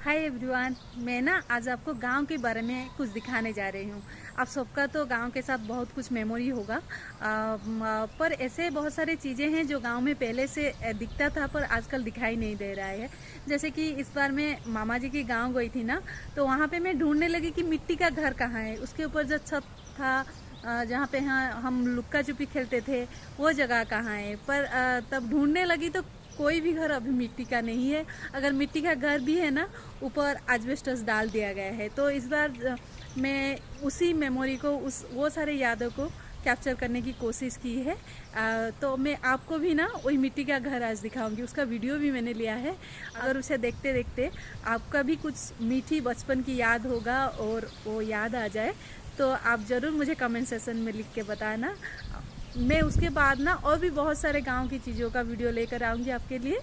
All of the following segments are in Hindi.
हाय एवरीवन, मैं ना आज आपको गांव के बारे में कुछ दिखाने जा रही हूँ। आप सबका तो गांव के साथ बहुत कुछ मेमोरी होगा, पर ऐसे बहुत सारी चीज़ें हैं जो गांव में पहले से दिखता था पर आजकल दिखाई नहीं दे रहा है। जैसे कि इस बार मैं मामा जी के गांव गई थी ना, तो वहाँ पे मैं ढूंढने लगी कि मिट्टी का घर कहाँ है। उसके ऊपर जो छत था, जहाँ पे हम लुक्का छुपी खेलते थे, वो जगह कहाँ है। पर तब ढूंढने लगी तो कोई भी घर अभी मिट्टी का नहीं है। अगर मिट्टी का घर भी है ना, ऊपर एस्बेस्टस डाल दिया गया है। तो इस बार मैं उसी मेमोरी को, वो सारे यादों को कैप्चर करने की कोशिश की है। तो मैं आपको भी ना वही मिट्टी का घर आज दिखाऊंगी। उसका वीडियो भी मैंने लिया है। अगर उसे देखते देखते आपका भी कुछ मीठी बचपन की याद होगा और वो याद आ जाए, तो आप ज़रूर मुझे कमेंट सेक्शन में लिख के बताना। मैं उसके बाद ना और भी बहुत सारे गांव की चीज़ों का वीडियो लेकर आऊँगी आपके लिए।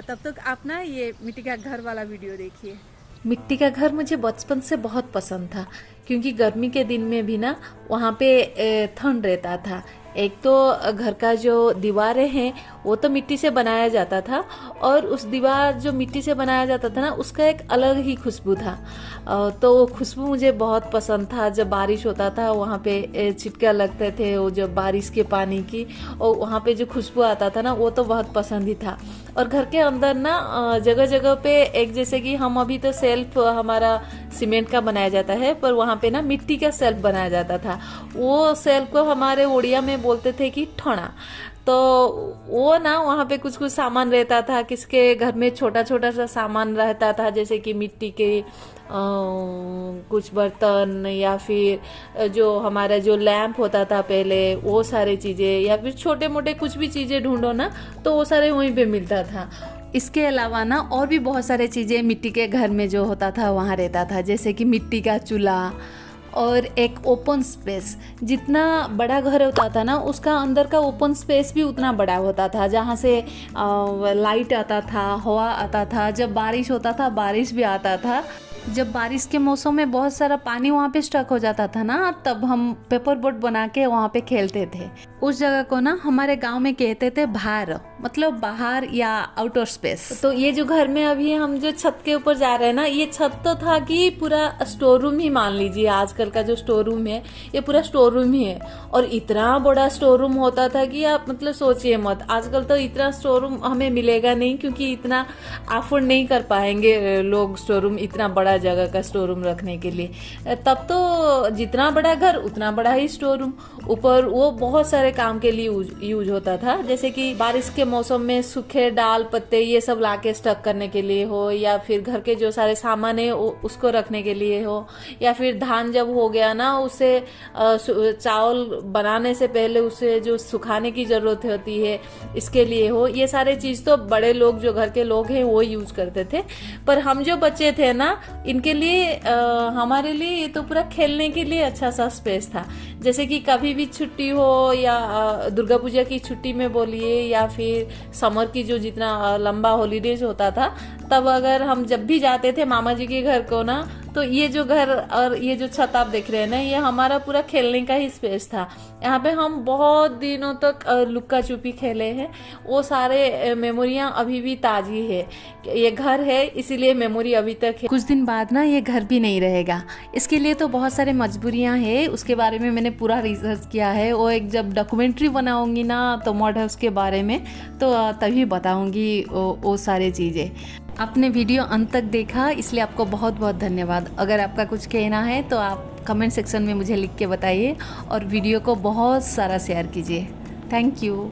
तब तक आप ना ये मिट्टी का घर वाला वीडियो देखिए। मिट्टी का घर मुझे बचपन से बहुत पसंद था, क्योंकि गर्मी के दिन में भी ना वहाँ पे ठंड रहता था। एक तो घर का जो दीवारें हैं वो तो मिट्टी से बनाया जाता था, और उस दीवार जो मिट्टी से बनाया जाता था ना, उसका एक अलग ही खुशबू था। तो वो खुशबू मुझे बहुत पसंद था। जब बारिश होता था वहाँ पे छिटका लगते थे, वो जब बारिश के पानी की, और वहाँ पे जो खुशबू आता था ना, वो तो बहुत पसंद ही था। और घर के अंदर ना जगह जगह पे, एक जैसे कि हम अभी तो सेल्फ हमारा सीमेंट का बनाया जाता है, पर वहाँ पे ना मिट्टी का सेल्फ बनाया जाता था। वो सेल्फ को हमारे उड़िया में बोलते थे कि ठोना। तो वो ना वहाँ पे कुछ कुछ सामान रहता था, किसके घर में छोटा छोटा सा सामान रहता था, जैसे कि मिट्टी के कुछ बर्तन, या फिर जो हमारा जो लैंप होता था पहले, वो सारे चीज़ें, या फिर छोटे मोटे कुछ भी चीज़ें ढूंढो ना, तो वो सारे वहीं पे मिलता था। इसके अलावा ना और भी बहुत सारे चीज़ें मिट्टी के घर में जो होता था वहाँ रहता था, जैसे कि मिट्टी का चूल्हा और एक ओपन स्पेस। जितना बड़ा घर होता था ना, उसका अंदर का ओपन स्पेस भी उतना बड़ा होता था, जहाँ से लाइट आता था, हवा आता था। जब बारिश होता था, बारिश भी आता था। जब बारिश के मौसम में बहुत सारा पानी वहाँ पे स्टक हो जाता था ना, तब हम पेपर बोट बना के वहाँ पे खेलते थे। उस जगह को ना हमारे गांव में कहते थे बाहर, मतलब बाहर या आउटर स्पेस। तो ये जो घर में अभी हम जो छत के ऊपर जा रहे हैं ना, ये छत तो था कि पूरा स्टोर रूम ही मान लीजिए। आजकल का जो स्टोर रूम है, ये पूरा स्टोर रूम ही है। और इतना बड़ा स्टोर रूम होता था कि आप मतलब सोचिए मत। आजकल तो इतना स्टोर रूम हमें मिलेगा नहीं, क्योंकि इतना अफोर्ड नहीं कर पाएंगे लोग स्टोर रूम, इतना बड़ा जगह का स्टोर रूम रखने के लिए। तब तो जितना बड़ा घर उतना बड़ा ही स्टोर रूम। ऊपर वो बहुत सारे काम के लिए यूज होता था, जैसे कि बारिश के मौसम में सूखे डाल पत्ते ये सब लाके स्टक करने के लिए हो, या फिर घर के जो सारे सामान है उसको रखने के लिए हो, या फिर धान जब हो गया ना, उसे चावल बनाने से पहले उसे जो सुखाने की जरूरत होती है, इसके लिए हो। ये सारे चीज तो बड़े लोग, जो घर के लोग हैं, वो यूज करते थे। पर हम जो बच्चे थे ना, इनके लिए हमारे लिए ये तो पूरा खेलने के लिए अच्छा सा स्पेस था। जैसे कि कभी भी छुट्टी हो, या दुर्गा पूजा की छुट्टी में बोलिए, या फिर समर की जो जितना लंबा हॉलीडेज होता था, तब अगर हम जब भी जाते थे मामा जी के घर को ना, तो ये जो घर और ये जो छत आप देख रहे हैं ना, ये हमारा पूरा खेलने का ही स्पेस था। यहाँ पे हम बहुत दिनों तक लुक्का छुपी खेले हैं। वो सारे मेमोरियां अभी भी ताजी है। ये घर है, इसीलिए मेमोरी अभी तक है। कुछ दिन बाद ना ये घर भी नहीं रहेगा। इसके लिए तो बहुत सारे मजबूरियां हैं। उसके बारे में मैंने पूरा रिसर्च किया है। वो एक जब डॉक्यूमेंट्री बनाऊंगी ना, तो मॉड हाउस के बारे में, तो तभी बताऊंगी वो सारी चीज़ें। आपने वीडियो अंत तक देखा, इसलिए आपको बहुत बहुत धन्यवाद। अगर आपका कुछ कहना है तो आप कमेंट सेक्शन में मुझे लिख के बताइए, और वीडियो को बहुत सारा शेयर कीजिए। Thank you.